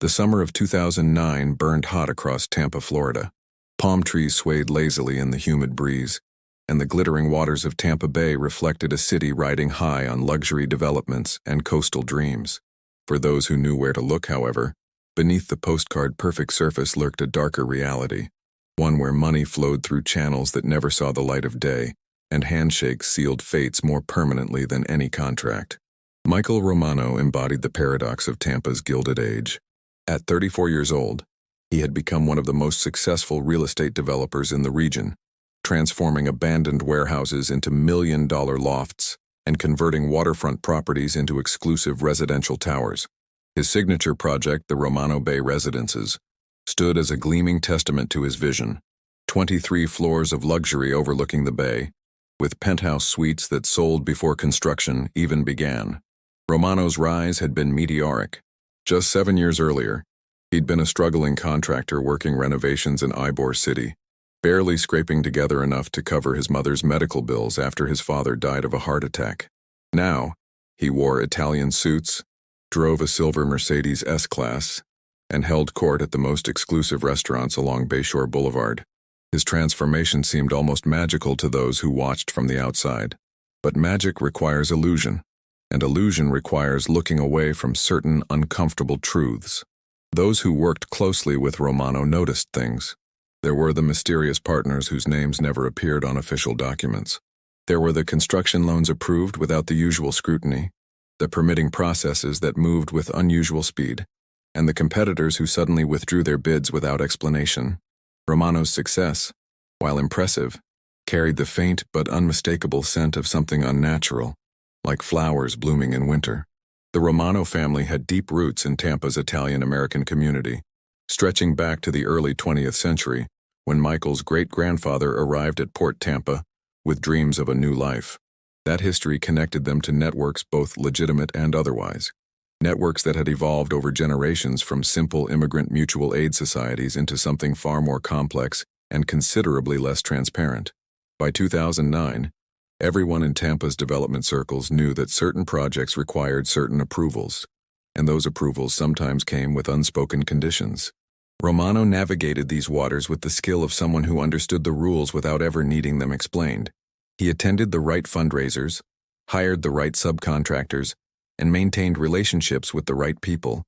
The summer of 2009 burned hot across Tampa, Florida. Palm trees swayed lazily in the humid breeze, and the glittering waters of Tampa Bay reflected a city riding high on luxury developments and coastal dreams. For those who knew where to look, however, beneath the postcard-perfect surface lurked a darker reality, one where money flowed through channels that never saw the light of day, and handshakes sealed fates more permanently than any contract. Michael Romano embodied the paradox of Tampa's Gilded Age. At 34 years old, he had become one of the most successful real estate developers in the region, transforming abandoned warehouses into million-dollar lofts and converting waterfront properties into exclusive residential towers. His signature project, the Romano Bay Residences, stood as a gleaming testament to his vision. 23 floors of luxury overlooking the bay, with penthouse suites that sold before construction even began. Romano's rise had been meteoric. Just 7 years earlier, he'd been a struggling contractor working renovations in Ybor City, barely scraping together enough to cover his mother's medical bills after his father died of a heart attack. Now, he wore Italian suits, drove a silver Mercedes S-Class, and held court at the most exclusive restaurants along Bayshore Boulevard. His transformation seemed almost magical to those who watched from the outside. But magic requires illusion, and illusion requires looking away from certain uncomfortable truths. Those who worked closely with Romano noticed things. There were the mysterious partners whose names never appeared on official documents. There were the construction loans approved without the usual scrutiny, the permitting processes that moved with unusual speed, and the competitors who suddenly withdrew their bids without explanation. Romano's success, while impressive, carried the faint but unmistakable scent of something unnatural, like flowers blooming in winter. The Romano family had deep roots in Tampa's Italian-American community, stretching back to the early 20th century, when Michael's great-grandfather arrived at Port Tampa with dreams of a new life. That history connected them to networks both legitimate and otherwise. Networks that had evolved over generations from simple immigrant mutual aid societies into something far more complex and considerably less transparent. By 2009, everyone in Tampa's development circles knew that certain projects required certain approvals, and those approvals sometimes came with unspoken conditions. Romano navigated these waters with the skill of someone who understood the rules without ever needing them explained. He attended the right fundraisers, hired the right subcontractors, and maintained relationships with the right people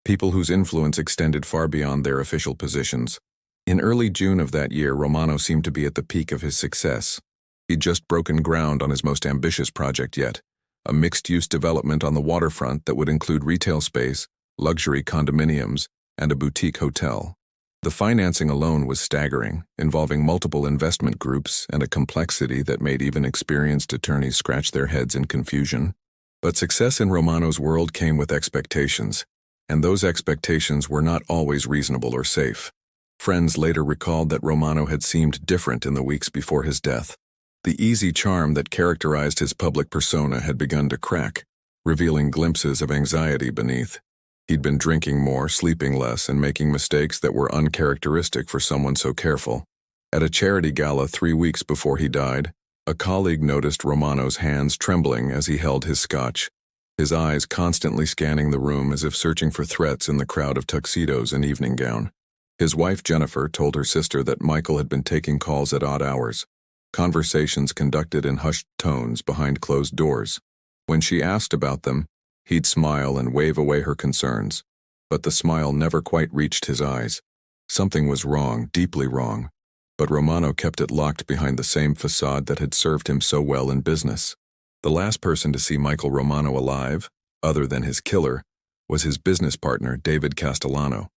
whose influence extended far beyond their official positions. In early June of that year, Romano seemed to be at the peak of his success. He'd just broken ground on his most ambitious project yet, a mixed-use development on the waterfront that would include retail space, luxury condominiums, and a boutique hotel. The financing alone was staggering, involving multiple investment groups and a complexity that made even experienced attorneys scratch their heads in confusion. But success in Romano's world came with expectations, and those expectations were not always reasonable or safe. Friends later recalled that Romano had seemed different in the weeks before his death. The easy charm that characterized his public persona had begun to crack, revealing glimpses of anxiety beneath. He'd been drinking more, sleeping less, and making mistakes that were uncharacteristic for someone so careful. At a charity gala 3 weeks before he died, a colleague noticed Romano's hands trembling as he held his scotch, his eyes constantly scanning the room as if searching for threats in the crowd of tuxedos and evening gown. His wife Jennifer told her sister that Michael had been taking calls at odd hours, conversations conducted in hushed tones behind closed doors. When she asked about them, he'd smile and wave away her concerns, but the smile never quite reached his eyes. Something was wrong, deeply wrong, but Romano kept it locked behind the same facade that had served him so well in business. The last person to see Michael Romano alive, other than his killer, was his business partner, David Castellano.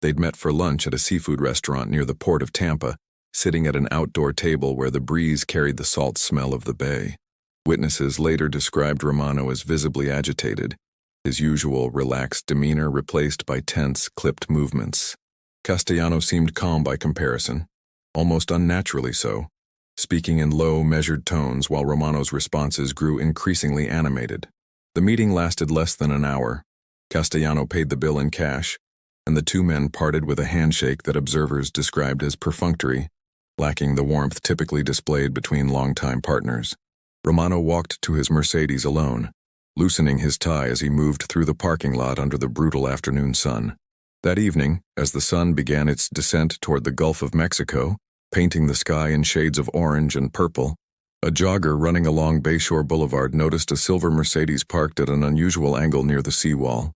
They'd met for lunch at a seafood restaurant near the port of Tampa, sitting at an outdoor table where the breeze carried the salt smell of the bay. Witnesses later described Romano as visibly agitated, his usual relaxed demeanor replaced by tense, clipped movements. Castellano seemed calm by comparison, almost unnaturally so, speaking in low, measured tones while Romano's responses grew increasingly animated. The meeting lasted less than an hour. Castellano paid the bill in cash, and the two men parted with a handshake that observers described as perfunctory, lacking the warmth typically displayed between longtime partners. Romano walked to his Mercedes alone, loosening his tie as he moved through the parking lot under the brutal afternoon sun. That evening, as the sun began its descent toward the Gulf of Mexico, painting the sky in shades of orange and purple, a jogger running along Bayshore Boulevard noticed a silver Mercedes parked at an unusual angle near the seawall.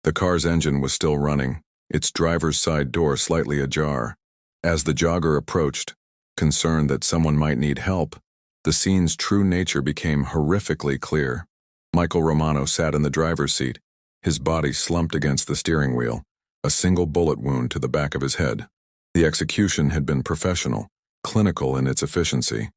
The car's engine was still running, its driver's side door slightly ajar. As the jogger approached, concerned that someone might need help, the scene's true nature became horrifically clear. Michael Romano sat in the driver's seat, his body slumped against the steering wheel, a single bullet wound to the back of his head. The execution had been professional, clinical in its efficiency.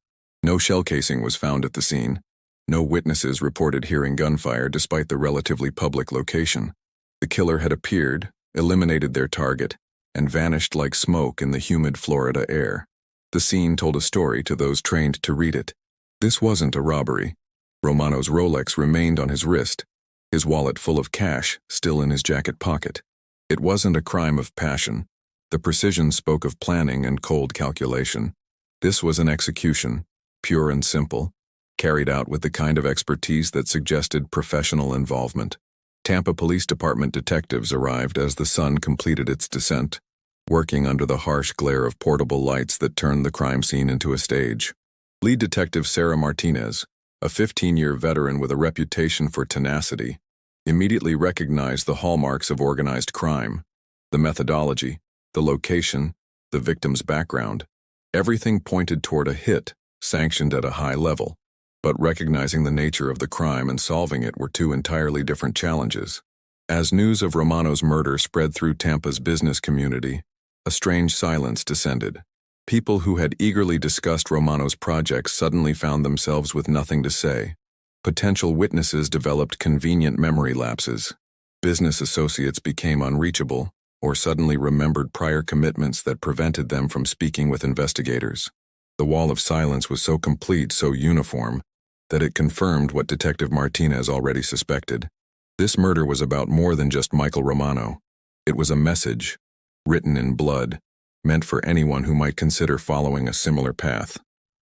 No shell casing was found at the scene. No witnesses reported hearing gunfire despite the relatively public location. The killer had appeared, eliminated their target, and vanished like smoke in the humid Florida air. The scene told a story to those trained to read it. This wasn't a robbery. Romano's Rolex remained on his wrist, his wallet full of cash still in his jacket pocket. It wasn't a crime of passion. The precision spoke of planning and cold calculation. This was an execution, pure and simple, carried out with the kind of expertise that suggested professional involvement. Tampa Police Department detectives arrived as the sun completed its descent, working under the harsh glare of portable lights that turned the crime scene into a stage. Lead Detective Sarah Martinez, a 15-year veteran with a reputation for tenacity, immediately recognized the hallmarks of organized crime: the methodology, the location, the victim's background. Everything pointed toward a hit, sanctioned at a high level. But recognizing the nature of the crime and solving it were two entirely different challenges. As news of Romano's murder spread through Tampa's business community, a strange silence descended. People who had eagerly discussed Romano's projects suddenly found themselves with nothing to say. Potential witnesses developed convenient memory lapses. Business associates became unreachable, or suddenly remembered prior commitments that prevented them from speaking with investigators. The wall of silence was so complete, so uniform, that it confirmed what Detective Martinez already suspected. This murder was about more than just Michael Romano. It was a message, written in blood, meant for anyone who might consider following a similar path.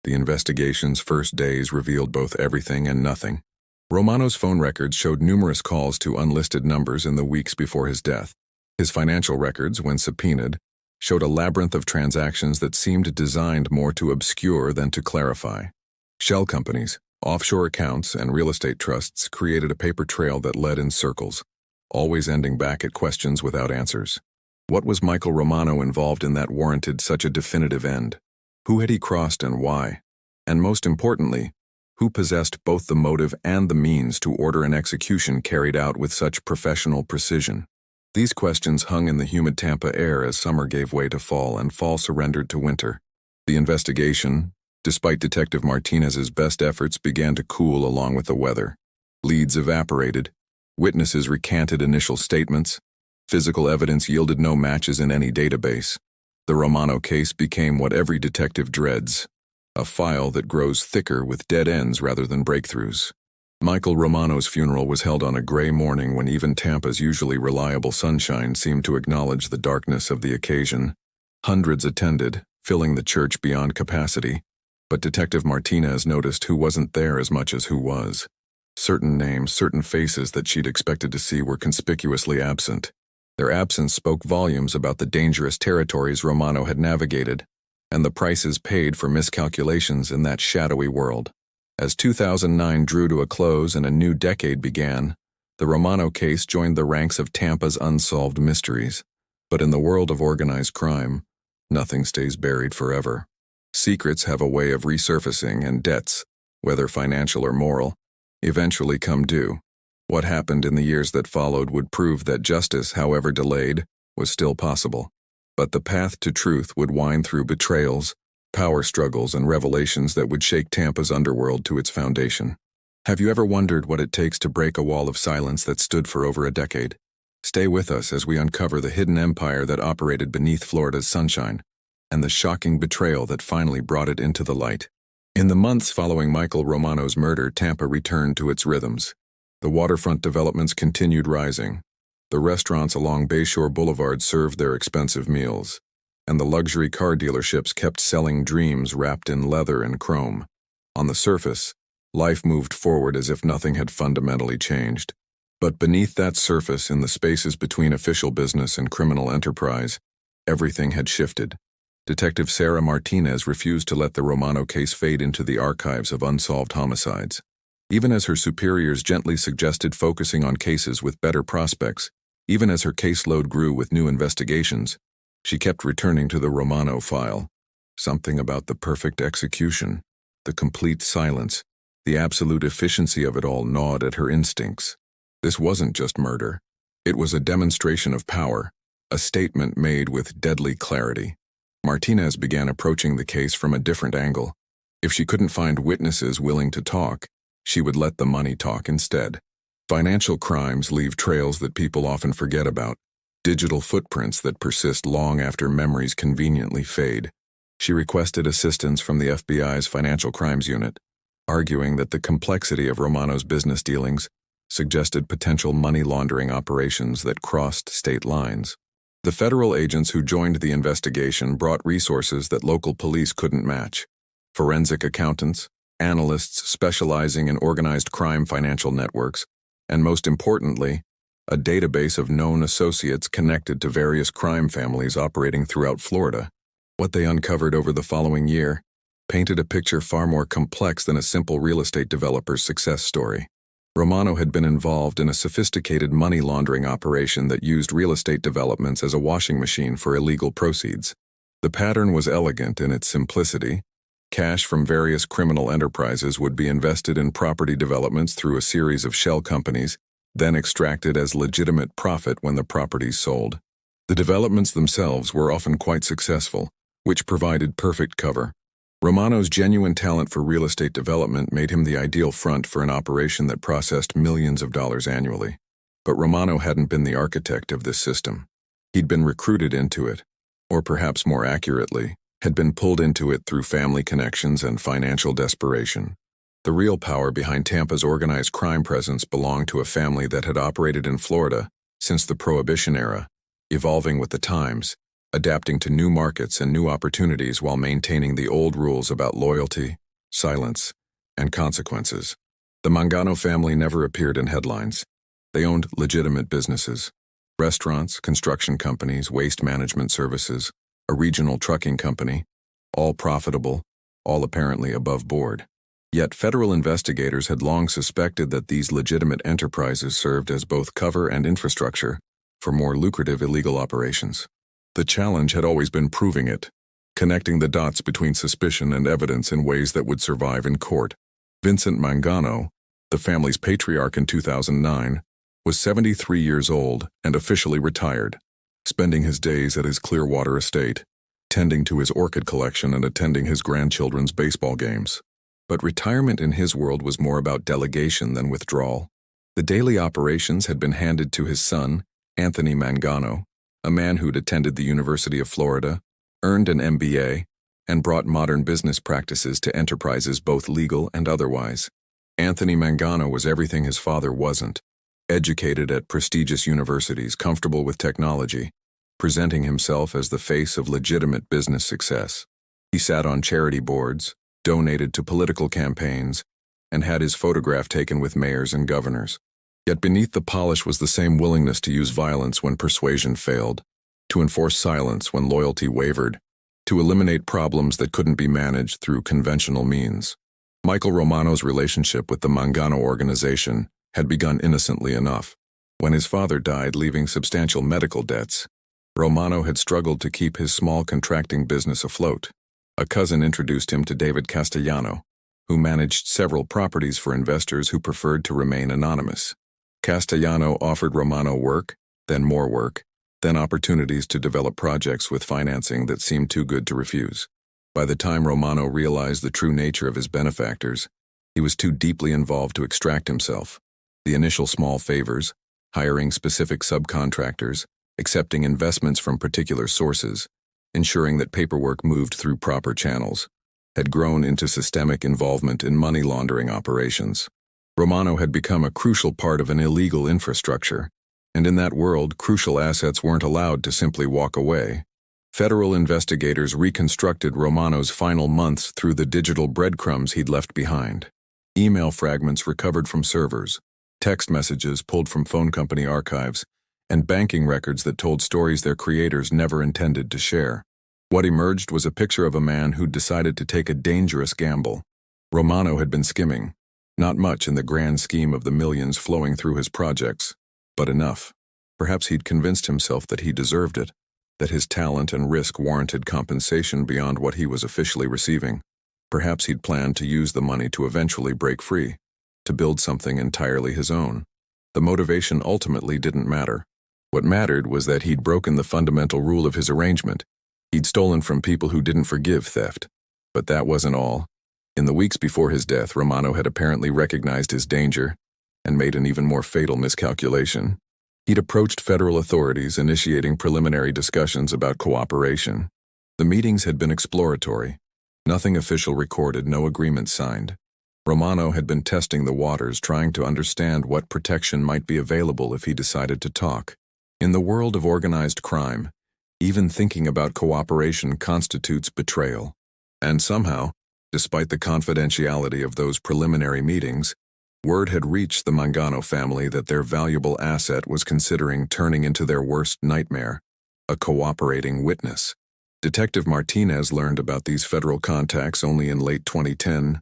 The investigation's first days revealed both everything and nothing. Romano's phone records showed numerous calls to unlisted numbers in the weeks before his death. His financial records, when subpoenaed, showed a labyrinth of transactions that seemed designed more to obscure than to clarify. Shell companies, offshore accounts, and real estate trusts created a paper trail that led in circles, always ending back at questions without answers. What was Michael Romano involved in that warranted such a definitive end? Who had he crossed and why? And most importantly, who possessed both the motive and the means to order an execution carried out with such professional precision? These questions hung in the humid Tampa air as summer gave way to fall and fall surrendered to winter. The investigation, despite Detective Martinez's best efforts, began to cool along with the weather. Leads evaporated. Witnesses recanted initial statements. Physical evidence yielded no matches in any database. The Romano case became what every detective dreads: a file that grows thicker with dead ends rather than breakthroughs. Michael Romano's funeral was held on a gray morning when even Tampa's usually reliable sunshine seemed to acknowledge the darkness of the occasion. Hundreds attended, filling the church beyond capacity, but Detective Martinez noticed who wasn't there as much as who was. Certain names, certain faces that she'd expected to see were conspicuously absent. Their absence spoke volumes about the dangerous territories Romano had navigated, and the prices paid for miscalculations in that shadowy world. As 2009 drew to a close and a new decade began, the Romano case joined the ranks of Tampa's unsolved mysteries. But in the world of organized crime, nothing stays buried forever. Secrets have a way of resurfacing, and debts, whether financial or moral, eventually come due. What happened in the years that followed would prove that justice, however delayed, was still possible. But the path to truth would wind through betrayals, power struggles, and revelations that would shake Tampa's underworld to its foundation. Have you ever wondered what it takes to break a wall of silence that stood for over a decade? Stay with us as we uncover the hidden empire that operated beneath Florida's sunshine, and the shocking betrayal that finally brought it into the light. In the months following Michael Romano's murder, Tampa returned to its rhythms. The waterfront developments continued rising. The restaurants along Bayshore Boulevard served their expensive meals, and the luxury car dealerships kept selling dreams wrapped in leather and chrome. On the surface, life moved forward as if nothing had fundamentally changed. But beneath that surface, in the spaces between official business and criminal enterprise, everything had shifted. Detective Sarah Martinez refused to let the Romano case fade into the archives of unsolved homicides. Even as her superiors gently suggested focusing on cases with better prospects, even as her caseload grew with new investigations, she kept returning to the Romano file. Something about the perfect execution, the complete silence, the absolute efficiency of it all gnawed at her instincts. This wasn't just murder. It was a demonstration of power, a statement made with deadly clarity. Martinez began approaching the case from a different angle. If she couldn't find witnesses willing to talk, she would let the money talk instead. Financial crimes leave trails that people often forget about, digital footprints that persist long after memories conveniently fade. She requested assistance from the FBI's Financial Crimes Unit, arguing that the complexity of Romano's business dealings suggested potential money laundering operations that crossed state lines. The federal agents who joined the investigation brought resources that local police couldn't match: forensic accountants, analysts specializing in organized crime financial networks, and most importantly, a database of known associates connected to various crime families operating throughout Florida. What they uncovered over the following year painted a picture far more complex than a simple real estate developer's success story. Romano had been involved in a sophisticated money laundering operation that used real estate developments as a washing machine for illegal proceeds. The pattern was elegant in its simplicity. Cash from various criminal enterprises would be invested in property developments through a series of shell companies, then extracted as legitimate profit when the properties sold. The developments themselves were often quite successful, which provided perfect cover. Romano's genuine talent for real estate development made him the ideal front for an operation that processed millions of dollars annually. But Romano hadn't been the architect of this system. He'd been recruited into it, or perhaps more accurately, had been pulled into it through family connections and financial desperation. The real power behind Tampa's organized crime presence belonged to a family that had operated in Florida since the Prohibition era, evolving with the times, adapting to new markets and new opportunities while maintaining the old rules about loyalty, silence, and consequences. The Mangano family never appeared in headlines. They owned legitimate businesses: restaurants, construction companies, waste management services, a regional trucking company, all profitable, all apparently above board. Yet federal investigators had long suspected that these legitimate enterprises served as both cover and infrastructure for more lucrative illegal operations. The challenge had always been proving it, connecting the dots between suspicion and evidence in ways that would survive in court. Vincent Mangano, the family's patriarch in 2009, was 73 years old and officially retired, spending his days at his Clearwater estate, tending to his orchid collection and attending his grandchildren's baseball games. But retirement in his world was more about delegation than withdrawal. The daily operations had been handed to his son, Anthony Mangano, a man who'd attended the University of Florida, earned an MBA, and brought modern business practices to enterprises both legal and otherwise. Anthony Mangano was everything his father wasn't: educated at prestigious universities, comfortable with technology, presenting himself as the face of legitimate business success. He sat on charity boards, donated to political campaigns, and had his photograph taken with mayors and governors. Yet beneath the polish was the same willingness to use violence when persuasion failed, to enforce silence when loyalty wavered, to eliminate problems that couldn't be managed through conventional means. Michael Romano's relationship with the Mangano organization had begun innocently enough. When his father died, leaving substantial medical debts, Romano had struggled to keep his small contracting business afloat. A cousin introduced him to David Castellano, who managed several properties for investors who preferred to remain anonymous. Castellano offered Romano work, then more work, then opportunities to develop projects with financing that seemed too good to refuse. By the time Romano realized the true nature of his benefactors, he was too deeply involved to extract himself. The initial small favors, hiring specific subcontractors, accepting investments from particular sources, ensuring that paperwork moved through proper channels, had grown into systemic involvement in money laundering operations. Romano had become a crucial part of an illegal infrastructure, and in that world, crucial assets weren't allowed to simply walk away. Federal investigators reconstructed Romano's final months through the digital breadcrumbs he'd left behind. Email fragments recovered from servers, text messages pulled from phone company archives, and banking records that told stories their creators never intended to share. What emerged was a picture of a man who'd decided to take a dangerous gamble. Romano had been skimming, not much in the grand scheme of the millions flowing through his projects, but enough. Perhaps he'd convinced himself that he deserved it, that his talent and risk warranted compensation beyond what he was officially receiving. Perhaps he'd planned to use the money to eventually break free, to build something entirely his own. The motivation ultimately didn't matter. What mattered was that he'd broken the fundamental rule of his arrangement. He'd stolen from people who didn't forgive theft. But that wasn't all. In the weeks before his death, Romano had apparently recognized his danger and made an even more fatal miscalculation. He'd approached federal authorities, initiating preliminary discussions about cooperation. The meetings had been exploratory. Nothing official recorded, no agreement signed. Romano had been testing the waters, trying to understand what protection might be available if he decided to talk. In the world of organized crime, even thinking about cooperation constitutes betrayal. And somehow, despite the confidentiality of those preliminary meetings, word had reached the Mangano family that their valuable asset was considering turning into their worst nightmare, a cooperating witness. Detective Martinez learned about these federal contacts only in late 2010,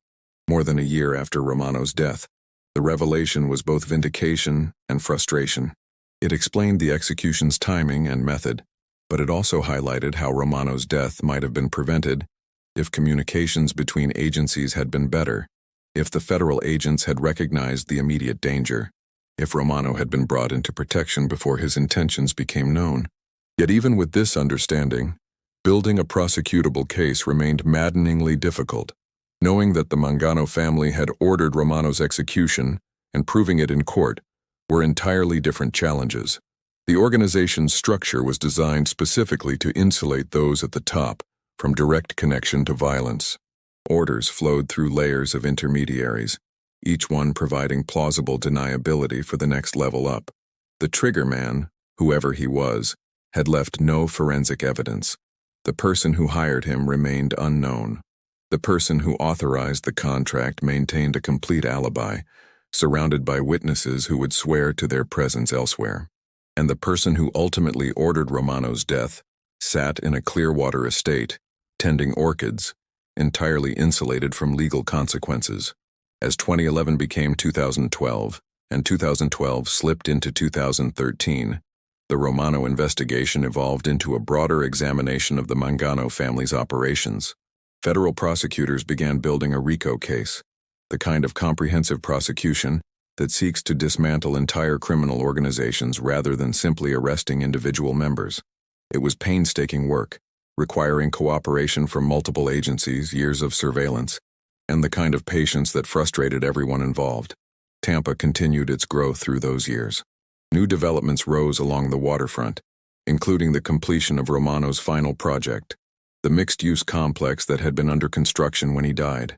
more than a year after Romano's death. The revelation was both vindication and frustration. It explained the execution's timing and method, but it also highlighted how Romano's death might have been prevented if communications between agencies had been better, if the federal agents had recognized the immediate danger, if Romano had been brought into protection before his intentions became known. Yet even with this understanding, building a prosecutable case remained maddeningly difficult. Knowing that the Mangano family had ordered Romano's execution and proving it in court were entirely different challenges. The organization's structure was designed specifically to insulate those at the top from direct connection to violence. Orders flowed through layers of intermediaries, each one providing plausible deniability for the next level up. The trigger man, whoever he was, had left no forensic evidence. The person who hired him remained unknown. The person who authorized the contract maintained a complete alibi, surrounded by witnesses who would swear to their presence elsewhere. And the person who ultimately ordered Romano's death sat in a Clearwater estate, tending orchids, entirely insulated from legal consequences. As 2011 became 2012, and 2012 slipped into 2013, the Romano investigation evolved into a broader examination of the Mangano family's operations. Federal prosecutors began building a RICO case, the kind of comprehensive prosecution that seeks to dismantle entire criminal organizations rather than simply arresting individual members. It was painstaking work, requiring cooperation from multiple agencies, years of surveillance, and the kind of patience that frustrated everyone involved. Tampa continued its growth through those years. New developments rose along the waterfront, including the completion of Romano's final project, the mixed-use complex that had been under construction when he died.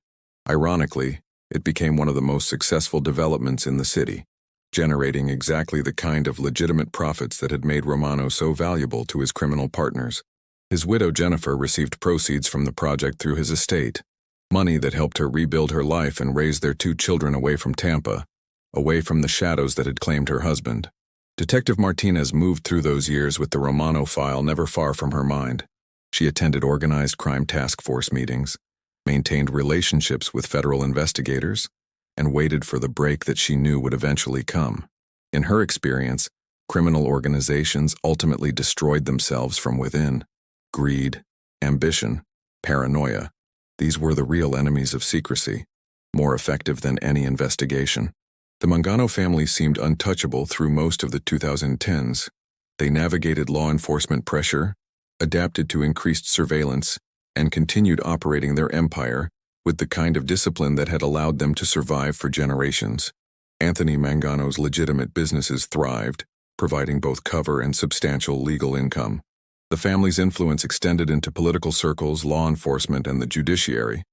Ironically, it became one of the most successful developments in the city, generating exactly the kind of legitimate profits that had made Romano so valuable to his criminal partners. His widow Jennifer received proceeds from the project through his estate, money that helped her rebuild her life and raise their 2 children away from Tampa, away from the shadows that had claimed her husband. Detective Martinez moved through those years with the Romano file never far from her mind. She attended organized crime task force meetings, maintained relationships with federal investigators, and waited for the break that she knew would eventually come. In her experience, criminal organizations ultimately destroyed themselves from within. Greed, ambition, paranoia. These were the real enemies of secrecy, more effective than any investigation. The Mangano family seemed untouchable through most of the 2010s. They navigated law enforcement pressure, adapted to increased surveillance, and continued operating their empire with the kind of discipline that had allowed them to survive for generations. Anthony Mangano's legitimate businesses thrived, providing both cover and substantial legal income. The family's influence extended into political circles, law enforcement, and the judiciary,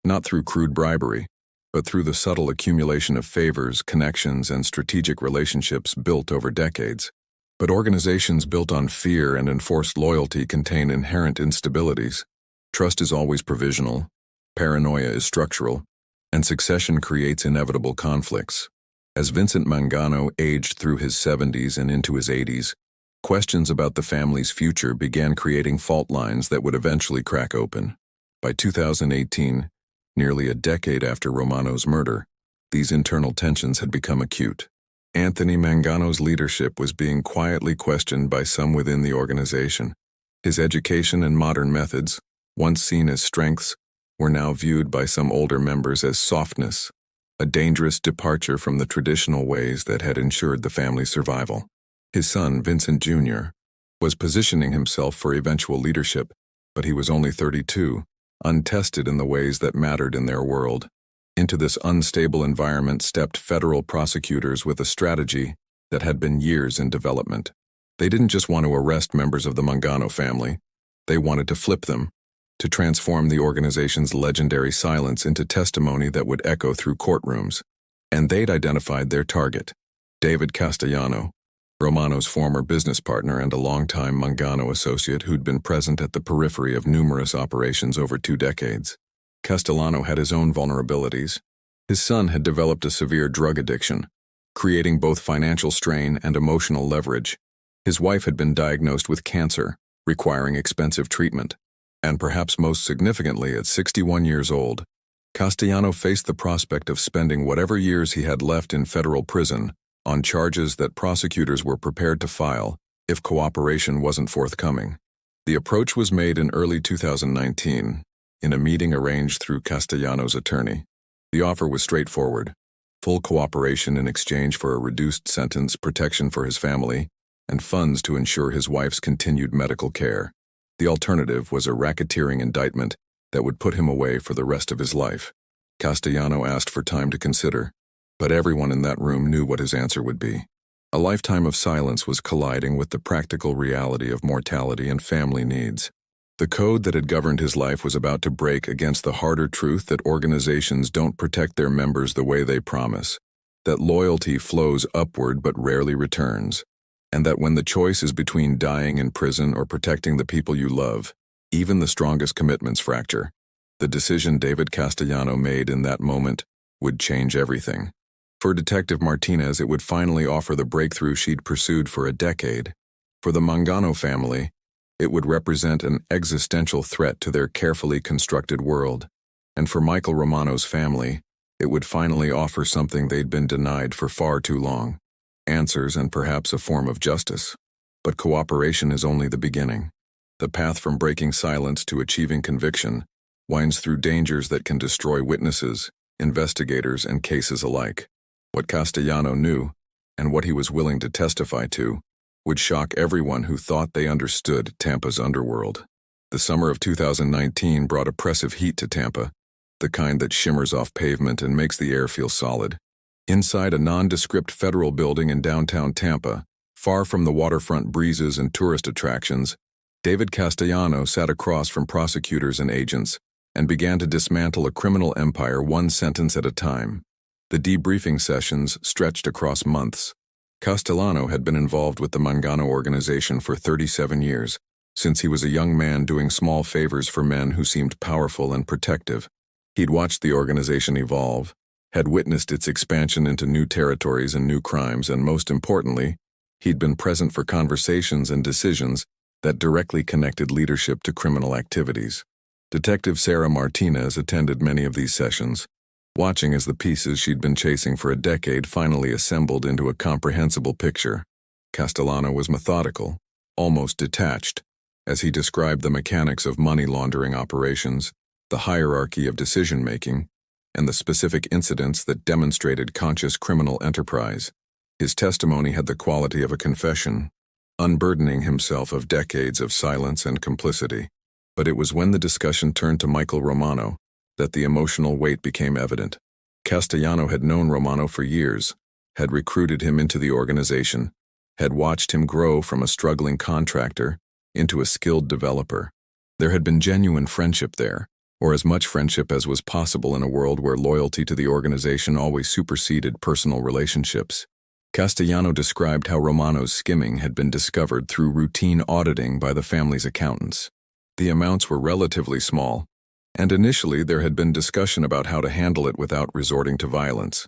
not through crude bribery, but through the subtle accumulation of favors, connections, and strategic relationships built over decades. But organizations built on fear and enforced loyalty contain inherent instabilities. Trust is always provisional, paranoia is structural, and succession creates inevitable conflicts. As Vincent Mangano aged through his 70s and into his 80s, questions about the family's future began creating fault lines that would eventually crack open. By 2018, nearly a decade after Romano's murder, these internal tensions had become acute. Anthony Mangano's leadership was being quietly questioned by some within the organization. His education and modern methods, once seen as strengths, were now viewed by some older members as softness, a dangerous departure from the traditional ways that had ensured the family's survival. His son, Vincent Jr., was positioning himself for eventual leadership, but he was only 32, untested in the ways that mattered in their world. Into this unstable environment stepped federal prosecutors with a strategy that had been years in development. They didn't just want to arrest members of the Mangano family, they wanted to flip them, to transform the organization's legendary silence into testimony that would echo through courtrooms. And they'd identified their target, David Castellano, Romano's former business partner and a longtime Mangano associate who'd been present at the periphery of numerous operations over 2 decades. Castellano had his own vulnerabilities. His son had developed a severe drug addiction, creating both financial strain and emotional leverage. His wife had been diagnosed with cancer, requiring expensive treatment. And perhaps most significantly, at 61 years old, Castellano faced the prospect of spending whatever years he had left in federal prison on charges that prosecutors were prepared to file if cooperation wasn't forthcoming. The approach was made in early 2019, in a meeting arranged through Castellano's attorney. The offer was straightforward: full cooperation in exchange for a reduced sentence, protection for his family, and funds to ensure his wife's continued medical care. The alternative was a racketeering indictment that would put him away for the rest of his life. Castellano asked for time to consider, but everyone in that room knew what his answer would be. A lifetime of silence was colliding with the practical reality of mortality and family needs. The code that had governed his life was about to break against the harder truth that organizations don't protect their members the way they promise, that loyalty flows upward but rarely returns, and that when the choice is between dying in prison or protecting the people you love, even the strongest commitments fracture. The decision David Castellano made in that moment would change everything. For Detective Martinez, it would finally offer the breakthrough she'd pursued for a decade. For the Mangano family, it would represent an existential threat to their carefully constructed world. And for Michael Romano's family, it would finally offer something they'd been denied for far too long: answers and perhaps a form of justice. But cooperation is only the beginning. The path from breaking silence to achieving conviction winds through dangers that can destroy witnesses, investigators, and cases alike. What Castellano knew, and what he was willing to testify to, would shock everyone who thought they understood Tampa's underworld. The summer of 2019 brought oppressive heat to Tampa, the kind that shimmers off pavement and makes the air feel solid. Inside a nondescript federal building in downtown Tampa, far from the waterfront breezes and tourist attractions, David Castellano sat across from prosecutors and agents and began to dismantle a criminal empire one sentence at a time. The debriefing sessions stretched across months. Castellano had been involved with the Mangano organization for 37 years, since he was a young man doing small favors for men who seemed powerful and protective. He'd watched the organization evolve, had witnessed its expansion into new territories and new crimes, and most importantly, he'd been present for conversations and decisions that directly connected leadership to criminal activities. Detective Sarah Martinez attended many of these sessions, watching as the pieces she'd been chasing for a decade finally assembled into a comprehensible picture. Castellano was methodical, almost detached, as he described the mechanics of money laundering operations, the hierarchy of decision-making, and the specific incidents that demonstrated conscious criminal enterprise. His testimony had the quality of a confession, unburdening himself of decades of silence and complicity. But it was when the discussion turned to Michael Romano that the emotional weight became evident. Castellano had known Romano for years, had recruited him into the organization, had watched him grow from a struggling contractor into a skilled developer. There had been genuine friendship there, or as much friendship as was possible in a world where loyalty to the organization always superseded personal relationships. Castellano described how Romano's skimming had been discovered through routine auditing by the family's accountants. The amounts were relatively small, and initially there had been discussion about how to handle it without resorting to violence.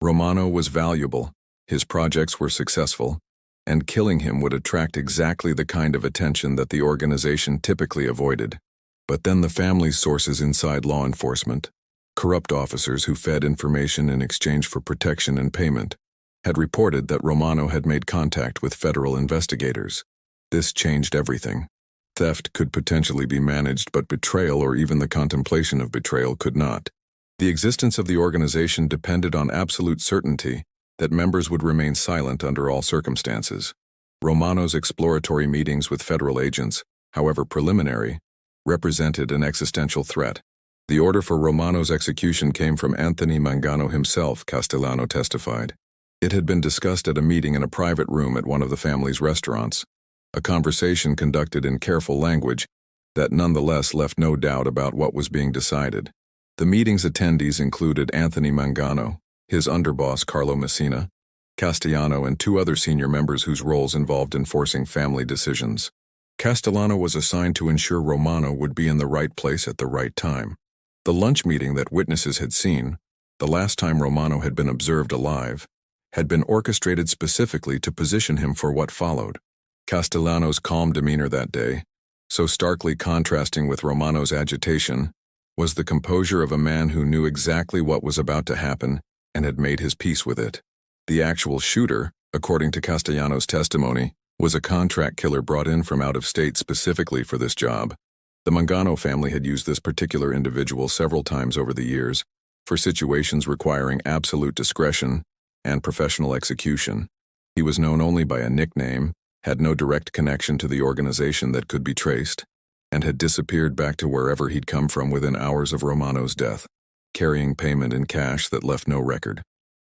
Romano was valuable, his projects were successful, and killing him would attract exactly the kind of attention that the organization typically avoided. But then the family's sources inside law enforcement, corrupt officers who fed information in exchange for protection and payment, had reported that Romano had made contact with federal investigators. This changed everything. Theft could potentially be managed, but betrayal or even the contemplation of betrayal could not. The existence of the organization depended on absolute certainty that members would remain silent under all circumstances. Romano's exploratory meetings with federal agents, however preliminary, represented an existential threat. The order for Romano's execution came from Anthony Mangano himself, Castellano testified. It had been discussed at a meeting in a private room at one of the family's restaurants, a conversation conducted in careful language that nonetheless left no doubt about what was being decided. The meeting's attendees included Anthony Mangano, his underboss Carlo Messina, Castellano, and two other senior members whose roles involved enforcing family decisions. Castellano was assigned to ensure Romano would be in the right place at the right time. The lunch meeting that witnesses had seen, the last time Romano had been observed alive, had been orchestrated specifically to position him for what followed. Castellano's calm demeanor that day, so starkly contrasting with Romano's agitation, was the composure of a man who knew exactly what was about to happen and had made his peace with it. The actual shooter, according to Castellano's testimony, was a contract killer brought in from out of state specifically for this job. The Mangano family had used this particular individual several times over the years for situations requiring absolute discretion and professional execution. He was known only by a nickname, had no direct connection to the organization that could be traced, and had disappeared back to wherever he'd come from within hours of Romano's death, carrying payment in cash that left no record.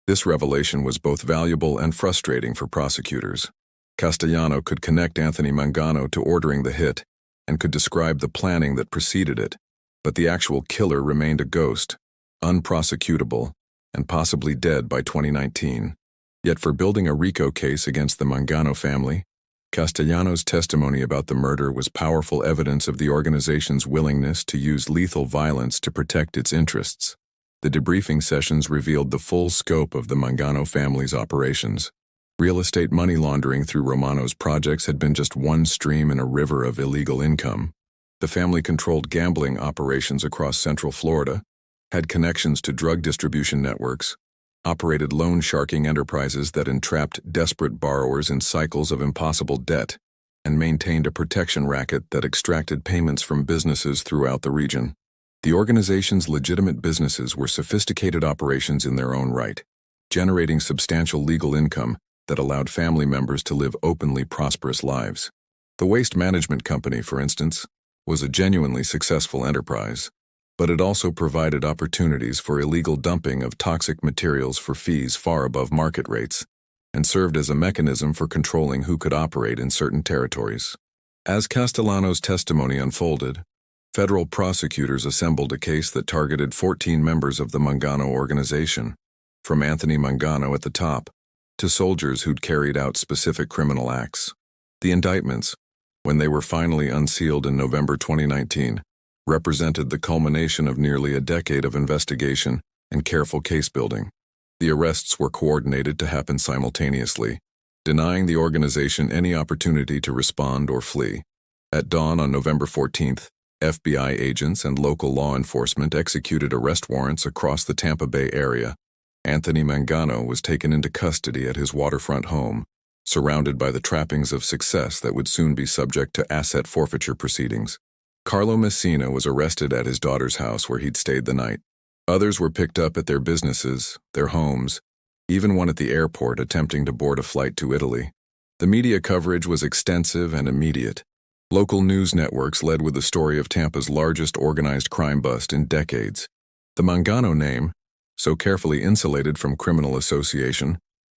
This revelation was both valuable and frustrating for prosecutors. Castellano could connect Anthony Mangano to ordering the hit and could describe the planning that preceded it, but the actual killer remained a ghost, unprosecutable, and possibly dead by 2019. Yet for building a RICO case against the Mangano family, Castellano's testimony about the murder was powerful evidence of the organization's willingness to use lethal violence to protect its interests. The debriefing sessions revealed the full scope of the Mangano family's operations. Real estate money laundering through Romano's projects had been just one stream in a river of illegal income. The family controlled gambling operations across Central Florida, had connections to drug distribution networks, operated loan sharking enterprises that entrapped desperate borrowers in cycles of impossible debt, and maintained a protection racket that extracted payments from businesses throughout the region. The organization's legitimate businesses were sophisticated operations in their own right, generating substantial legal income that allowed family members to live openly prosperous lives. The waste management company, for instance, was a genuinely successful enterprise, but it also provided opportunities for illegal dumping of toxic materials for fees far above market rates, and served as a mechanism for controlling who could operate in certain territories. As Castellano's testimony unfolded, federal prosecutors assembled a case that targeted 14 members of the Mangano organization, from Anthony Mangano at the top, to soldiers who'd carried out specific criminal acts. The indictments, when they were finally unsealed in November 2019, represented the culmination of nearly a decade of investigation and careful case building. The arrests were coordinated to happen simultaneously, denying the organization any opportunity to respond or flee. At dawn on November 14th, FBI agents and local law enforcement executed arrest warrants across the Tampa Bay area. Anthony Mangano was taken into custody at his waterfront home, surrounded by the trappings of success that would soon be subject to asset forfeiture proceedings. Carlo Messina was arrested at his daughter's house where he'd stayed the night. Others were picked up at their businesses, their homes, even one at the airport attempting to board a flight to Italy. The media coverage was extensive and immediate. Local news networks led with the story of Tampa's largest organized crime bust in decades. The Mangano name, so carefully insulated from criminal association,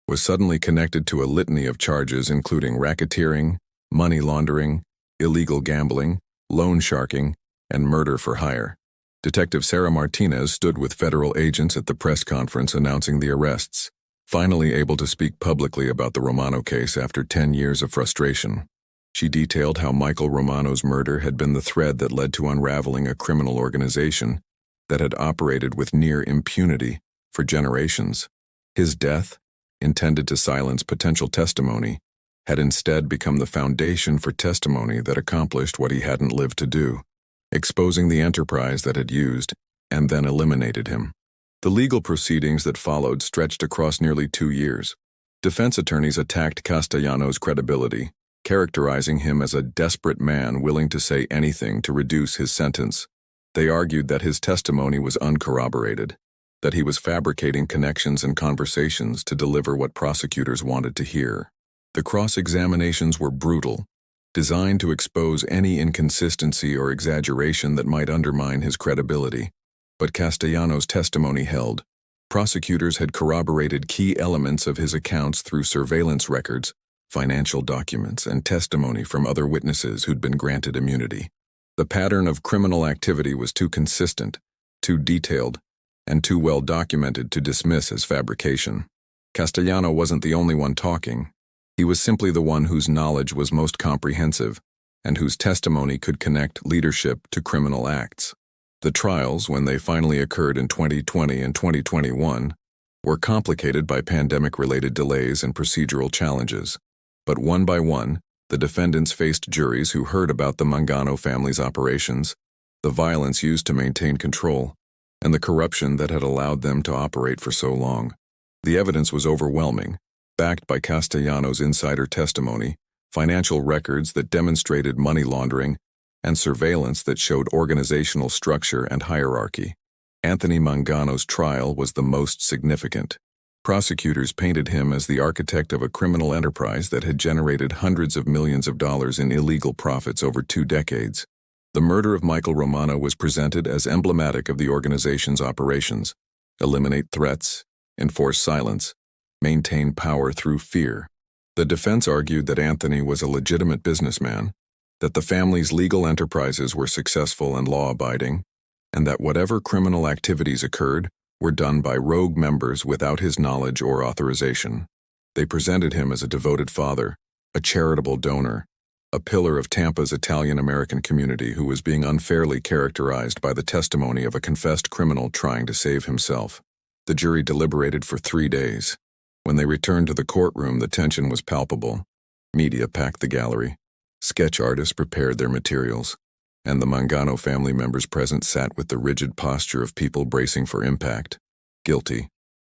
was suddenly connected to a litany of charges including racketeering, money laundering, illegal gambling, loan sharking, and murder for hire. Detective Sarah Martinez stood with federal agents at the press conference announcing the arrests, finally able to speak publicly about the Romano case after 10 years of frustration. She detailed how Michael Romano's murder had been the thread that led to unraveling a criminal organization that had operated with near impunity for generations. His death, intended to silence potential testimony, had instead become the foundation for testimony that accomplished what he hadn't lived to do, exposing the enterprise that had used and then eliminated him. The legal proceedings that followed stretched across nearly 2 years. Defense attorneys attacked Castellanos' credibility, characterizing him as a desperate man willing to say anything to reduce his sentence. They argued that his testimony was uncorroborated, that he was fabricating connections and conversations to deliver what prosecutors wanted to hear. The cross-examinations were brutal, designed to expose any inconsistency or exaggeration that might undermine his credibility. But Castellanos' testimony held. Prosecutors had corroborated key elements of his accounts through surveillance records, financial documents, and testimony from other witnesses who'd been granted immunity. The pattern of criminal activity was too consistent, too detailed, and too well documented to dismiss as fabrication. Castellano wasn't the only one talking. He was simply the one whose knowledge was most comprehensive and whose testimony could connect leadership to criminal acts. The trials, when they finally occurred in 2020 and 2021, were complicated by pandemic-related delays and procedural challenges. But one by one, the defendants faced juries who heard about the Mangano family's operations, the violence used to maintain control, and the corruption that had allowed them to operate for so long. The evidence was overwhelming, backed by Castellanos' insider testimony, financial records that demonstrated money laundering, and surveillance that showed organizational structure and hierarchy. Anthony Mangano's trial was the most significant. Prosecutors painted him as the architect of a criminal enterprise that had generated hundreds of millions of dollars in illegal profits over 2 decades. The murder of Michael Romano was presented as emblematic of the organization's operations: eliminate threats, enforce silence, maintain power through fear. The defense argued that Anthony was a legitimate businessman, that the family's legal enterprises were successful and law-abiding, and that whatever criminal activities occurred were done by rogue members without his knowledge or authorization. They presented him as a devoted father, a charitable donor, a pillar of Tampa's Italian-American community who was being unfairly characterized by the testimony of a confessed criminal trying to save himself. The jury deliberated for 3 days. When they returned to the courtroom, the tension was palpable. Media packed the gallery. Sketch artists prepared their materials, and the Mangano family members present sat with the rigid posture of people bracing for impact. Guilty,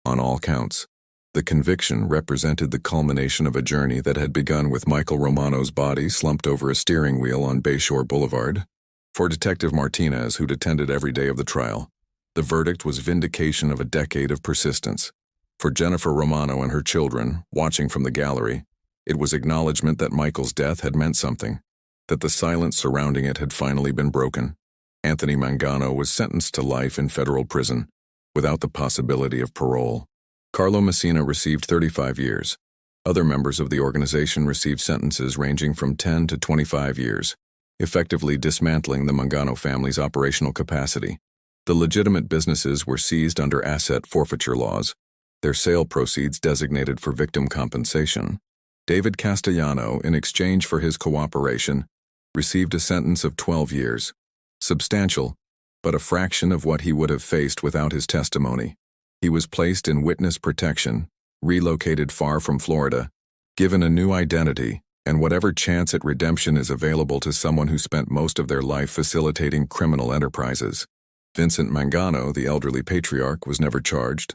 on all counts. The conviction represented the culmination of a journey that had begun with Michael Romano's body slumped over a steering wheel on Bayshore Boulevard. For Detective Martinez, who'd attended every day of the trial, the verdict was vindication of a decade of persistence. For Jennifer Romano and her children, watching from the gallery, it was acknowledgement that Michael's death had meant something, that the silence surrounding it had finally been broken. Anthony Mangano was sentenced to life in federal prison, without the possibility of parole. Carlo Messina received 35 years. Other members of the organization received sentences ranging from 10 to 25 years, effectively dismantling the Mangano family's operational capacity. The legitimate businesses were seized under asset forfeiture laws, their sale proceeds designated for victim compensation. David Castellano, in exchange for his cooperation, received a sentence of 12 years. Substantial, but a fraction of what he would have faced without his testimony. He was placed in witness protection, relocated far from Florida, given a new identity, and whatever chance at redemption is available to someone who spent most of their life facilitating criminal enterprises. Vincent Mangano, the elderly patriarch, was never charged.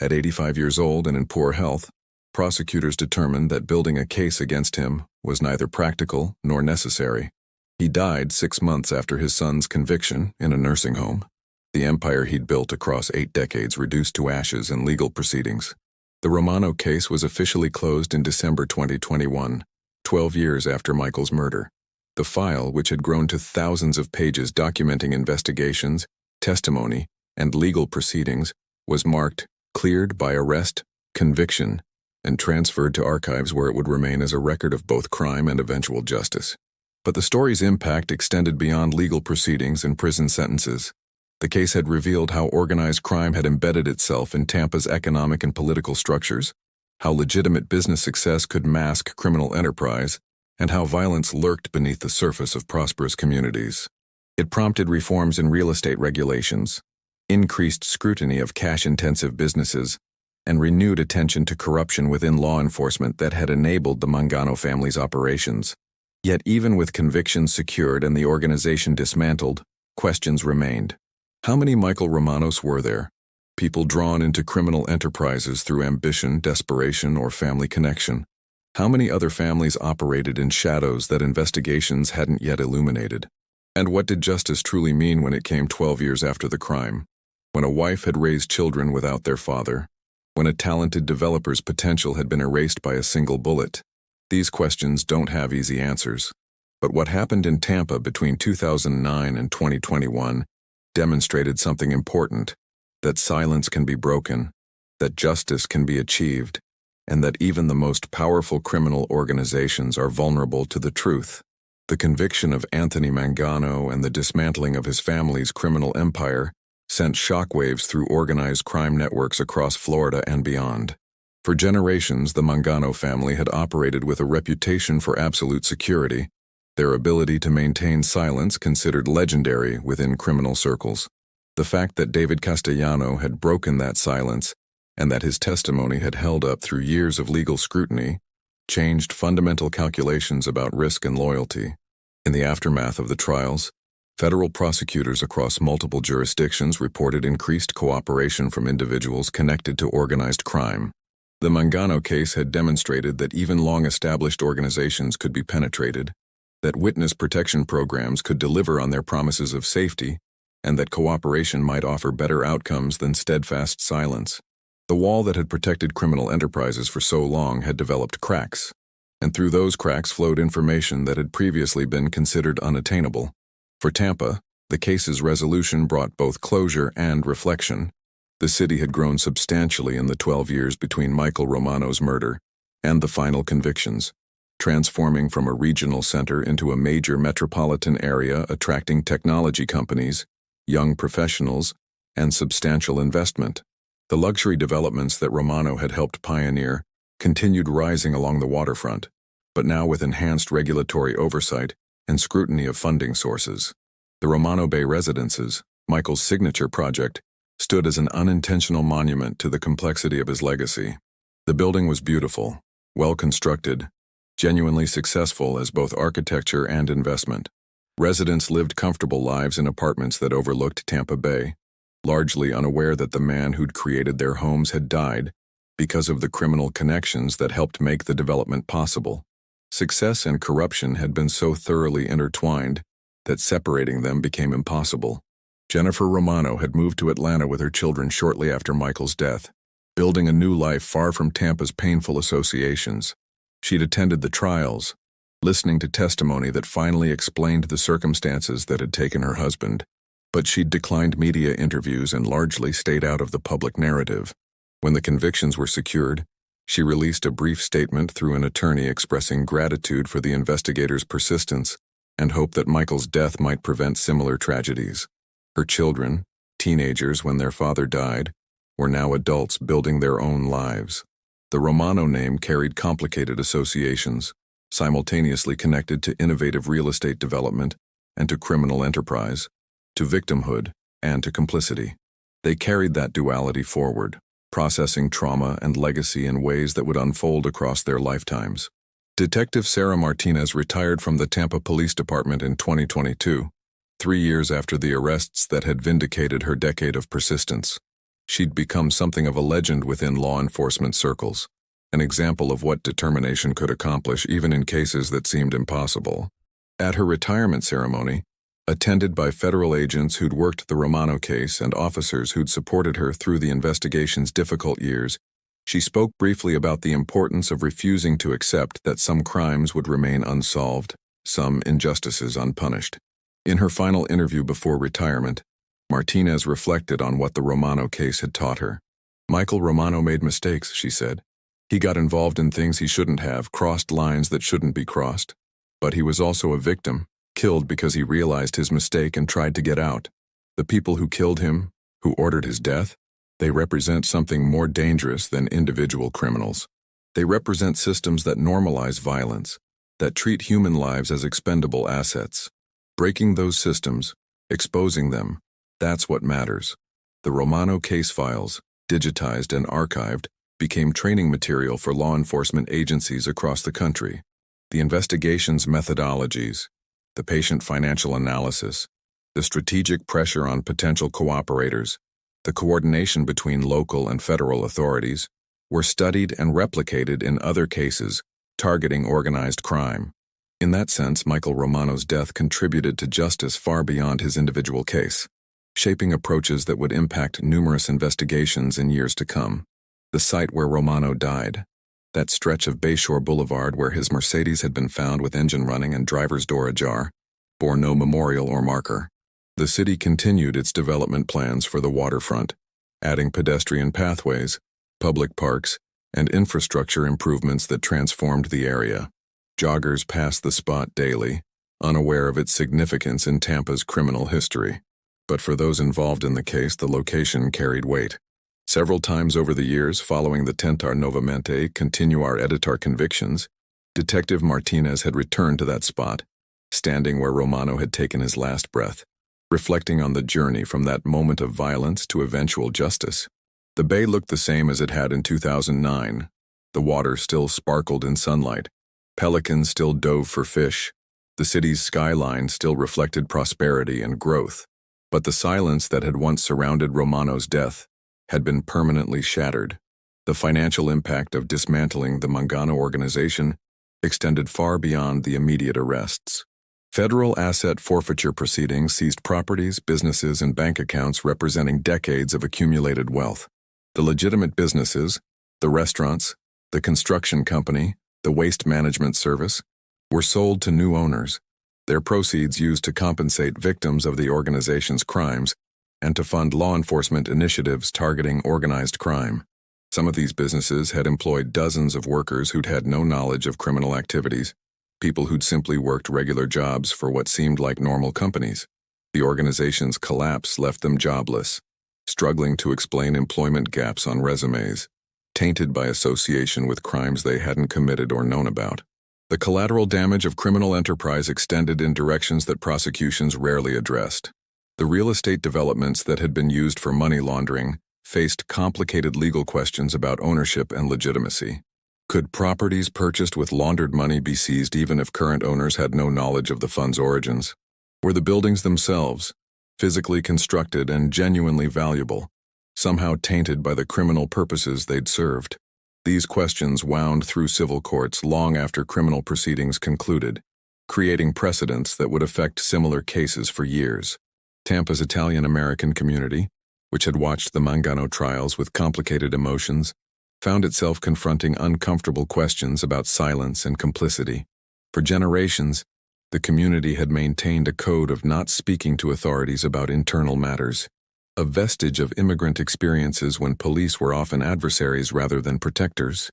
At 85 years old and in poor health, prosecutors determined that building a case against him was neither practical nor necessary. He died 6 months after his son's conviction in a nursing home. The empire he'd built across 8 decades reduced to ashes in legal proceedings. The Romano case was officially closed in December 2021, 12 years after Michael's murder. The file, which had grown to thousands of pages documenting investigations, testimony, and legal proceedings, was marked cleared by arrest, conviction, and transferred to archives where it would remain as a record of both crime and eventual justice. But the story's impact extended beyond legal proceedings and prison sentences. The case had revealed how organized crime had embedded itself in Tampa's economic and political structures, how legitimate business success could mask criminal enterprise, and how violence lurked beneath the surface of prosperous communities. It prompted reforms in real estate regulations, increased scrutiny of cash-intensive businesses, and renewed attention to corruption within law enforcement that had enabled the Mangano family's operations. Yet even with convictions secured and the organization dismantled, questions remained. How many Michael Romanos were there? People drawn into criminal enterprises through ambition, desperation, or family connection. How many other families operated in shadows that investigations hadn't yet illuminated? And what did justice truly mean when it came 12 years after the crime? When a wife had raised children without their father? When a talented developer's potential had been erased by a single bullet? These questions don't have easy answers. But what happened in Tampa between 2009 and 2021 demonstrated something important: that silence can be broken, that justice can be achieved, and that even the most powerful criminal organizations are vulnerable to the truth. The conviction of Anthony Mangano and the dismantling of his family's criminal empire sent shockwaves through organized crime networks across Florida and beyond. For generations, the Mangano family had operated with a reputation for absolute security, their ability to maintain silence considered legendary within criminal circles. The fact that David Castellano had broken that silence and that his testimony had held up through years of legal scrutiny changed fundamental calculations about risk and loyalty. In the aftermath of the trials, federal prosecutors across multiple jurisdictions reported increased cooperation from individuals connected to organized crime. The Mangano case had demonstrated that even long-established organizations could be penetrated, that witness protection programs could deliver on their promises of safety, and that cooperation might offer better outcomes than steadfast silence. The wall that had protected criminal enterprises for so long had developed cracks, and through those cracks flowed information that had previously been considered unattainable. For Tampa, the case's resolution brought both closure and reflection. The city had grown substantially in the 12 years between Michael Romano's murder and the final convictions, transforming from a regional center into a major metropolitan area attracting technology companies, young professionals, and substantial investment. The luxury developments that Romano had helped pioneer continued rising along the waterfront, but now with enhanced regulatory oversight and scrutiny of funding sources. The Romano Bay Residences, Michael's signature project, stood as an unintentional monument to the complexity of his legacy. The building was beautiful, well-constructed, genuinely successful as both architecture and investment. Residents lived comfortable lives in apartments that overlooked Tampa Bay, largely unaware that the man who'd created their homes had died because of the criminal connections that helped make the development possible. Success and corruption had been so thoroughly intertwined that separating them became impossible. Jennifer Romano had moved to Atlanta with her children shortly after Michael's death, building a new life far from Tampa's painful associations. She'd attended the trials, listening to testimony that finally explained the circumstances that had taken her husband, but she'd declined media interviews and largely stayed out of the public narrative. When the convictions were secured, she released a brief statement through an attorney expressing gratitude for the investigators' persistence and hope that Michael's death might prevent similar tragedies. Her children, teenagers when their father died, were now adults building their own lives. The Romano name carried complicated associations, simultaneously connected to innovative real estate development and to criminal enterprise, to victimhood and to complicity. They carried that duality forward, processing trauma and legacy in ways that would unfold across their lifetimes. Detective Sarah Martinez retired from the Tampa Police Department in 2022, 3 years after the arrests that had vindicated her decade of persistence. She'd become something of a legend within law enforcement circles, an example of what determination could accomplish even in cases that seemed impossible. At her retirement ceremony, attended by federal agents who'd worked the Romano case and officers who'd supported her through the investigation's difficult years, she spoke briefly about the importance of refusing to accept that some crimes would remain unsolved, some injustices unpunished. In her final interview before retirement, Martinez reflected on what the Romano case had taught her. Michael Romano made mistakes, she said. He got involved in things he shouldn't have, crossed lines that shouldn't be crossed. But he was also a victim, killed because he realized his mistake and tried to get out. The people who killed him, who ordered his death, they represent something more dangerous than individual criminals. They represent systems that normalize violence, that treat human lives as expendable assets. Breaking those systems, exposing them, that's what matters. The Romano case files, digitized and archived, became training material for law enforcement agencies across the country. The investigation's methodologies, the patient financial analysis, the strategic pressure on potential cooperators, the coordination between local and federal authorities, were studied and replicated in other cases targeting organized crime. In that sense, Michael Romano's death contributed to justice far beyond his individual case, shaping approaches that would impact numerous investigations in years to come. The site where Romano died, that stretch of Bayshore Boulevard where his Mercedes had been found with engine running and driver's door ajar, bore no memorial or marker. The city continued its development plans for the waterfront, adding pedestrian pathways, public parks, and infrastructure improvements that transformed the area. Joggers passed the spot daily, unaware of its significance in Tampa's criminal history. But for those involved in the case, the location carried weight. Several times over the years following the Tentar Novamente Continuar Editar convictions, Detective Martinez had returned to that spot, standing where Romano had taken his last breath, reflecting on the journey from that moment of violence to eventual justice. The bay looked the same as it had in 2009. The water still sparkled in sunlight. Pelicans still dove for fish. The city's skyline still reflected prosperity and growth. But the silence that had once surrounded Romano's death had been permanently shattered. The financial impact of dismantling the Mangano organization extended far beyond the immediate arrests. Federal asset forfeiture proceedings seized properties, businesses, and bank accounts representing decades of accumulated wealth. The legitimate businesses, the restaurants, the construction company, the waste management service, were sold to new owners, their proceeds used to compensate victims of the organization's crimes and to fund law enforcement initiatives targeting organized crime. Some of these businesses had employed dozens of workers who'd had no knowledge of criminal activities, people who'd simply worked regular jobs for what seemed like normal companies. The organization's collapse left them jobless, struggling to explain employment gaps on resumes, tainted by association with crimes they hadn't committed or known about. The collateral damage of criminal enterprise extended in directions that prosecutions rarely addressed. The real estate developments that had been used for money laundering faced complicated legal questions about ownership and legitimacy. Could properties purchased with laundered money be seized even if current owners had no knowledge of the fund's origins? Were the buildings themselves, physically constructed and genuinely valuable, somehow tainted by the criminal purposes they'd served? These questions wound through civil courts long after criminal proceedings concluded, creating precedents that would affect similar cases for years. Tampa's Italian-American community, which had watched the Mangano trials with complicated emotions, found itself confronting uncomfortable questions about silence and complicity. For generations, the community had maintained a code of not speaking to authorities about internal matters, a vestige of immigrant experiences when police were often adversaries rather than protectors.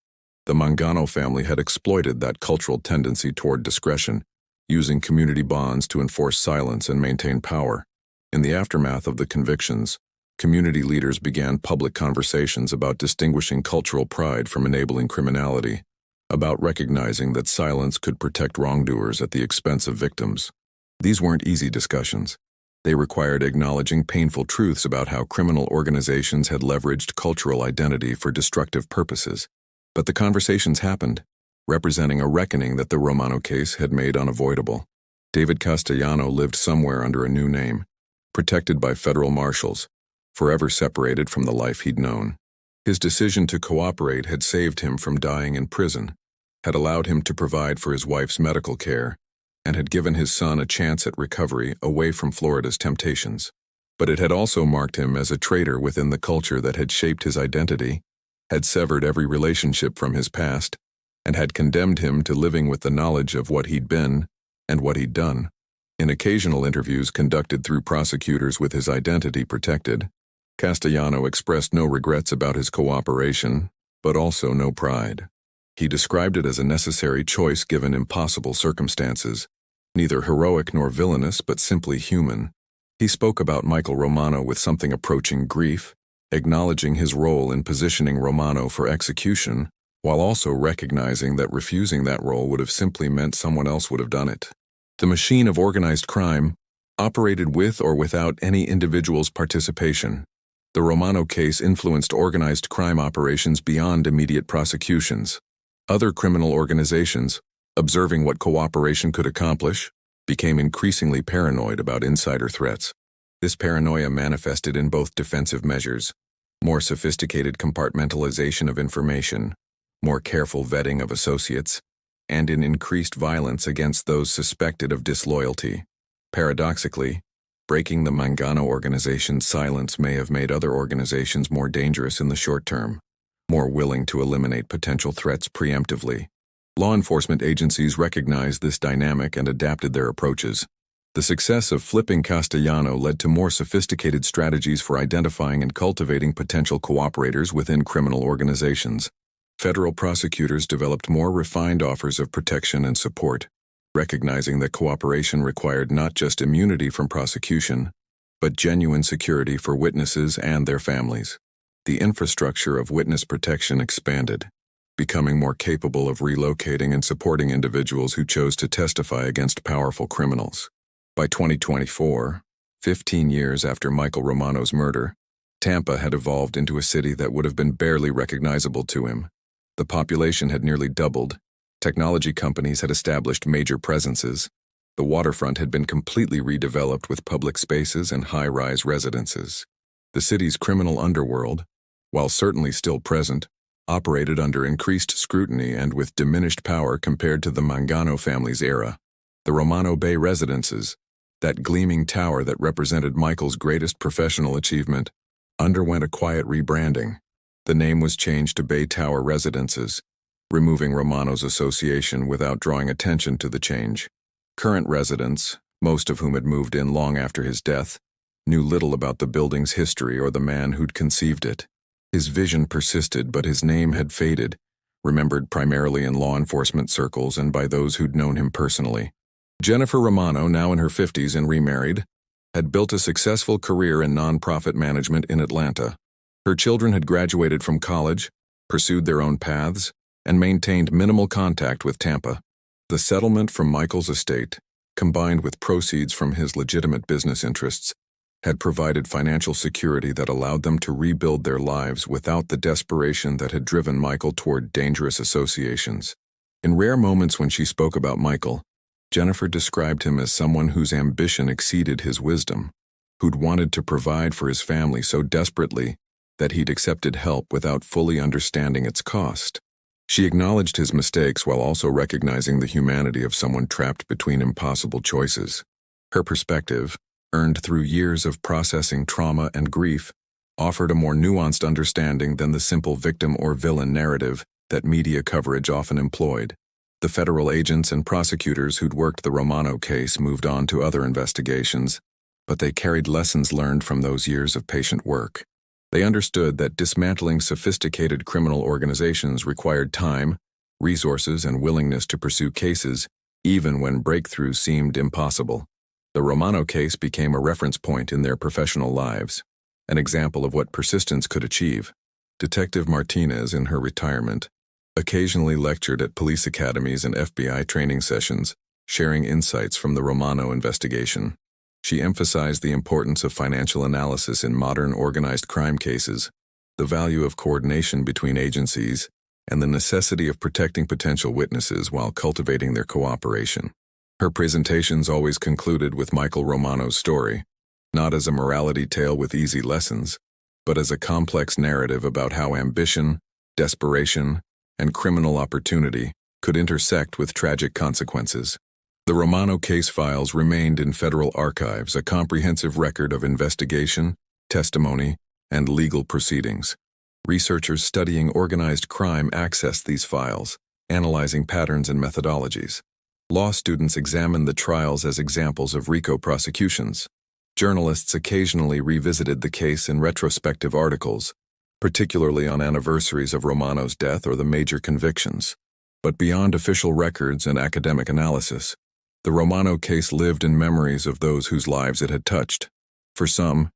The Mangano family had exploited that cultural tendency toward discretion, using community bonds to enforce silence and maintain power. In the aftermath of the convictions, community leaders began public conversations about distinguishing cultural pride from enabling criminality, about recognizing that silence could protect wrongdoers at the expense of victims. These weren't easy discussions. They required acknowledging painful truths about how criminal organizations had leveraged cultural identity for destructive purposes. But the conversations happened, representing a reckoning that the Romano case had made unavoidable. David Castellano lived somewhere under a new name, protected by federal marshals, forever separated from the life he'd known. His decision to cooperate had saved him from dying in prison, had allowed him to provide for his wife's medical care, and had given his son a chance at recovery away from Florida's temptations. But it had also marked him as a traitor within the culture that had shaped his identity, had severed every relationship from his past, and had condemned him to living with the knowledge of what he'd been and what he'd done. In occasional interviews conducted through prosecutors with his identity protected, Castellano expressed no regrets about his cooperation, but also no pride. He described it as a necessary choice given impossible circumstances, neither heroic nor villainous but simply human. He spoke about Michael Romano with something approaching grief, acknowledging his role in positioning Romano for execution, while also recognizing that refusing that role would have simply meant someone else would have done it. The machine of organized crime operated with or without any individual's participation. The Romano case influenced organized crime operations beyond immediate prosecutions. Other criminal organizations, observing what cooperation could accomplish, became increasingly paranoid about insider threats. This paranoia manifested in both defensive measures, more sophisticated compartmentalization of information, more careful vetting of associates, and in increased violence against those suspected of disloyalty. Paradoxically, breaking the Mangano organization's silence may have made other organizations more dangerous in the short term, more willing to eliminate potential threats preemptively. Law enforcement agencies recognized this dynamic and adapted their approaches. The success of flipping Castellano led to more sophisticated strategies for identifying and cultivating potential cooperators within criminal organizations. Federal prosecutors developed more refined offers of protection and support, recognizing that cooperation required not just immunity from prosecution, but genuine security for witnesses and their families. The infrastructure of witness protection expanded, becoming more capable of relocating and supporting individuals who chose to testify against powerful criminals. By 2024, 15 years after Michael Romano's murder, Tampa had evolved into a city that would have been barely recognizable to him. The population had nearly doubled, technology companies had established major presences, the waterfront had been completely redeveloped with public spaces and high-rise residences. The city's criminal underworld, while certainly still present, operated under increased scrutiny and with diminished power compared to the Mangano family's era. The Romano Bay residences, that gleaming tower that represented Michael's greatest professional achievement, underwent a quiet rebranding. The name was changed to Bay Tower Residences, removing Romano's association without drawing attention to the change. Current residents, most of whom had moved in long after his death, knew little about the building's history or the man who'd conceived it. His vision persisted, but his name had faded, remembered primarily in law enforcement circles and by those who'd known him personally. Jennifer Romano, now in her 50s and remarried, had built a successful career in nonprofit management in Atlanta. Her children had graduated from college, pursued their own paths, and maintained minimal contact with Tampa. The settlement from Michael's estate, combined with proceeds from his legitimate business interests, had provided financial security that allowed them to rebuild their lives without the desperation that had driven Michael toward dangerous associations. In rare moments when she spoke about Michael, Jennifer described him as someone whose ambition exceeded his wisdom, who'd wanted to provide for his family so desperately that he'd accepted help without fully understanding its cost. She acknowledged his mistakes while also recognizing the humanity of someone trapped between impossible choices. Her perspective, earned through years of processing trauma and grief, offered a more nuanced understanding than the simple victim or villain narrative that media coverage often employed. The federal agents and prosecutors who'd worked the Romano case moved on to other investigations, but they carried lessons learned from those years of patient work. They understood that dismantling sophisticated criminal organizations required time, resources, and willingness to pursue cases, even when breakthroughs seemed impossible. The Romano case became a reference point in their professional lives, an example of what persistence could achieve. Detective Martinez, in her retirement, occasionally lectured at police academies and FBI training sessions, sharing insights from the Romano investigation. She emphasized the importance of financial analysis in modern organized crime cases, the value of coordination between agencies, and the necessity of protecting potential witnesses while cultivating their cooperation. Her presentations always concluded with Michael Romano's story, not as a morality tale with easy lessons, but as a complex narrative about how ambition, desperation, and criminal opportunity could intersect with tragic consequences. The Romano case files remained in federal archives, a comprehensive record of investigation, testimony, and legal proceedings. Researchers studying organized crime accessed these files, analyzing patterns and methodologies. Law students examined the trials as examples of RICO prosecutions. Journalists occasionally revisited the case in retrospective articles, particularly on anniversaries of Romano's death or the major convictions. But beyond official records and academic analysis, the Romano case lived in memories of those whose lives it had touched. For some,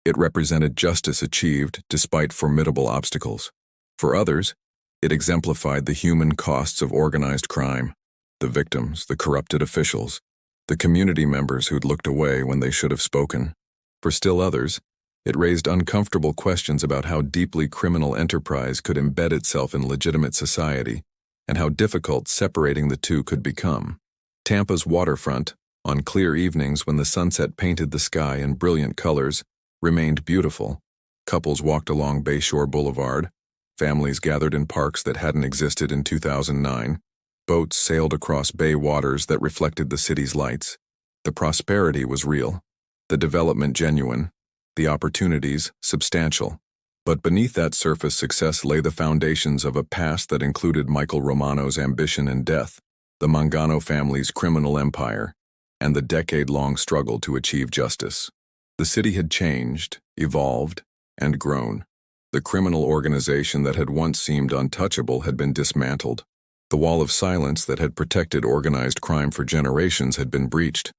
it represented justice achieved despite formidable obstacles. For others, it exemplified the human costs of organized crime, the victims, the corrupted officials, the community members who'd looked away when they should have spoken. For still others, It raised uncomfortable questions about how deeply criminal enterprise could embed itself in legitimate society, and how difficult separating the two could become. Tampa's waterfront, on clear evenings when the sunset painted the sky in brilliant colors, remained beautiful. Couples walked along Bayshore Boulevard, families gathered in parks that hadn't existed in 2009, boats sailed across bay waters that reflected the city's lights. The prosperity was real, the development genuine, the opportunities substantial. But beneath that surface success lay the foundations of a past that included Michael Romano's ambition and death, the Mangano family's criminal empire, and the decade-long struggle to achieve justice. The city had changed, evolved, and grown. The criminal organization that had once seemed untouchable had been dismantled. The wall of silence that had protected organized crime for generations had been breached.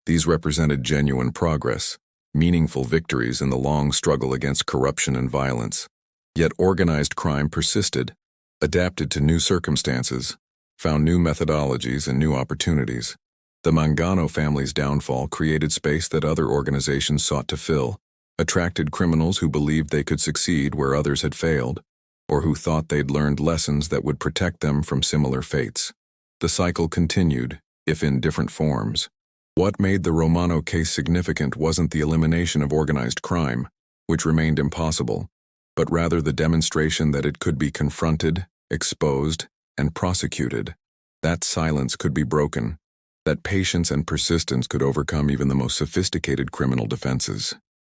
These represented genuine progress, meaningful victories in the long struggle against corruption and violence. Yet organized crime persisted, adapted to new circumstances, found new methodologies and new opportunities. The Mangano family's downfall created space that other organizations sought to fill, attracted criminals who believed they could succeed where others had failed, or who thought they'd learned lessons that would protect them from similar fates. The cycle continued, if in different forms. What made the Romano case significant wasn't the elimination of organized crime, which remained impossible, but rather the demonstration that it could be confronted, exposed, and prosecuted. That silence could be broken, that patience and persistence could overcome even the most sophisticated criminal defenses,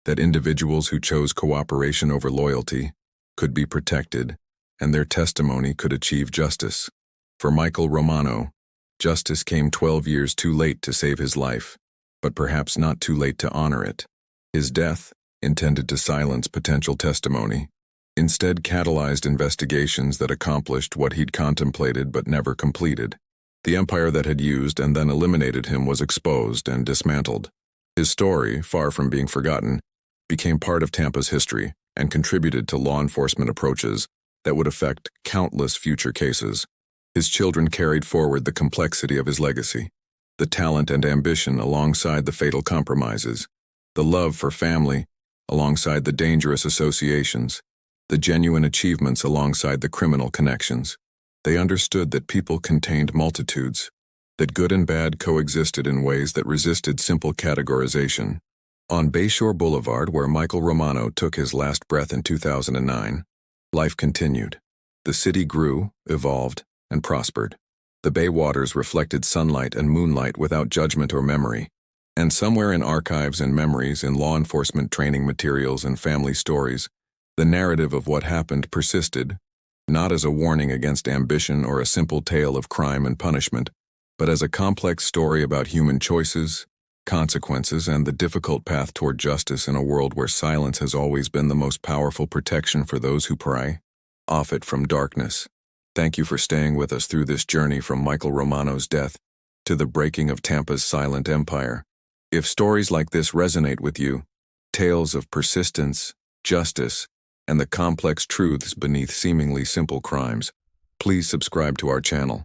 that individuals who chose cooperation over loyalty could be protected, and their testimony could achieve justice. For Michael Romano, justice came 12 years too late to save his life, but perhaps not too late to honor it. His death, intended to silence potential testimony, instead catalyzed investigations that accomplished what he'd contemplated but never completed. The empire that had used and then eliminated him was exposed and dismantled. His story, far from being forgotten, became part of Tampa's history and contributed to law enforcement approaches that would affect countless future cases. His children carried forward the complexity of his legacy, the talent and ambition alongside the fatal compromises, the love for family alongside the dangerous associations, the genuine achievements alongside the criminal connections. They understood that people contained multitudes, that good and bad coexisted in ways that resisted simple categorization. On Bayshore Boulevard, where Michael Romano took his last breath in 2009, life continued. The city grew, evolved, and prospered. The bay waters reflected sunlight and moonlight without judgment or memory. And somewhere in archives and memories, in law enforcement training materials and family stories, the narrative of what happened persisted, not as a warning against ambition or a simple tale of crime and punishment, but as a complex story about human choices, consequences, and the difficult path toward justice in a world where silence has always been the most powerful protection for those who pry off it from darkness. Thank you for staying with us through this journey from Michael Romano's death to the breaking of Tampa's silent empire. If stories like this resonate with you, tales of persistence, justice, and the complex truths beneath seemingly simple crimes, please subscribe to our channel.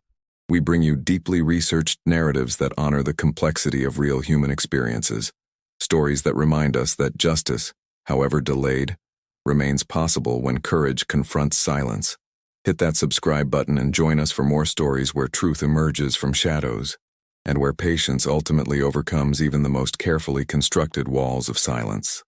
We bring you deeply researched narratives that honor the complexity of real human experiences, stories that remind us that justice, however delayed, remains possible when courage confronts silence. Hit that subscribe button and join us for more stories where truth emerges from shadows, and where patience ultimately overcomes even the most carefully constructed walls of silence.